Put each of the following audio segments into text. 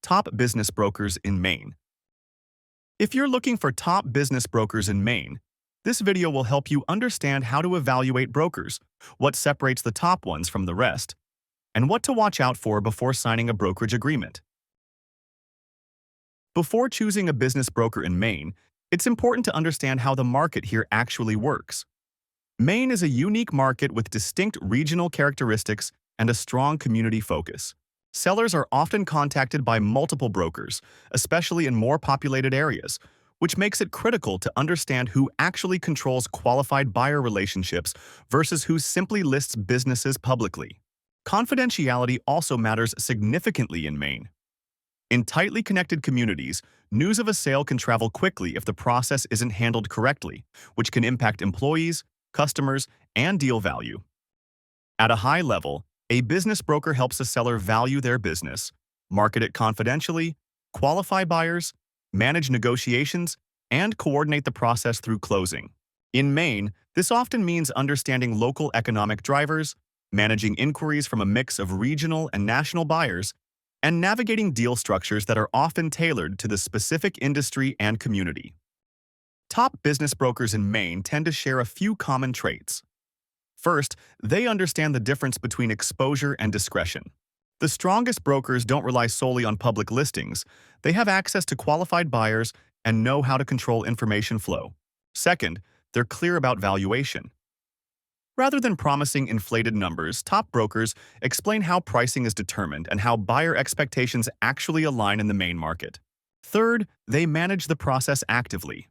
Top business brokers in Maine. If you're looking for top business brokers in Maine, this video will help you understand how to evaluate brokers, what separates the top ones from the rest, and what to watch out for before signing a brokerage agreement. Before choosing a business broker in Maine, it's important to understand how the market here actually works. Maine is a unique market with distinct regional characteristics and a strong community focus. Sellers are often contacted by multiple brokers, especially in more populated areas, which makes it critical to understand who actually controls qualified buyer relationships versus who simply lists businesses publicly. Confidentiality also matters significantly in Maine. In tightly connected communities, news of a sale can travel quickly if the process isn't handled correctly, which can impact employees, customers, and deal value. At a high level, a business broker helps a seller value their business, market it confidentially, qualify buyers, manage negotiations, and coordinate the process through closing. In Maine, this often means understanding local economic drivers, managing inquiries from a mix of regional and national buyers, and navigating deal structures that are often tailored to the specific industry and community. Top business brokers in Maine tend to share a few common traits. First, they understand the difference between exposure and discretion. The strongest brokers don't rely solely on public listings. They have access to qualified buyers and know how to control information flow. Second, they're clear about valuation. Rather than promising inflated numbers, top brokers explain how pricing is determined and how buyer expectations actually align in the Maine market. Third, they manage the process actively.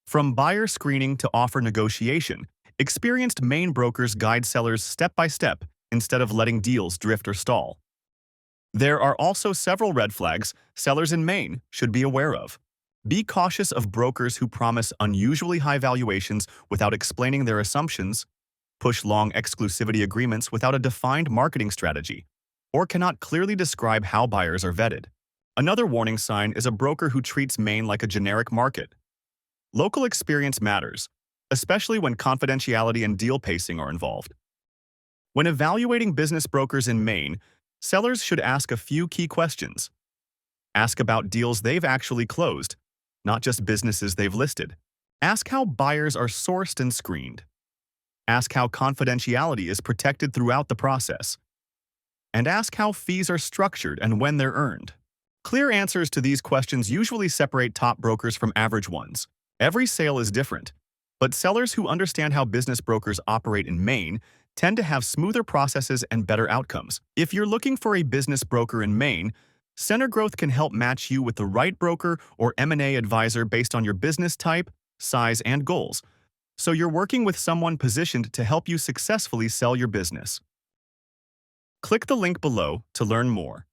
From buyer screening to offer negotiation, experienced Maine brokers guide sellers step by step instead of letting deals drift or stall. There are also several red flags sellers in Maine should be aware of. Be cautious of brokers who promise unusually high valuations without explaining their assumptions, push long exclusivity agreements without a defined marketing strategy, or cannot clearly describe how buyers are vetted. Another warning sign is a broker who treats Maine like a generic market. Local experience matters, especially when confidentiality and deal pacing are involved. When evaluating business brokers in Maine, sellers should ask a few key questions. Ask about deals they've actually closed, not just businesses they've listed. Ask how buyers are sourced and screened. Ask how confidentiality is protected throughout the process. And ask how fees are structured and when they're earned. Clear answers to these questions usually separate top brokers from average ones. Every sale is different, but sellers who understand how business brokers operate in Maine tend to have smoother processes and better outcomes. If you're looking for a business broker in Maine, Center Growth can help match you with the right broker or M&A advisor based on your business type, size, and goals, so you're working with someone positioned to help you successfully sell your business. Click the link below to learn more.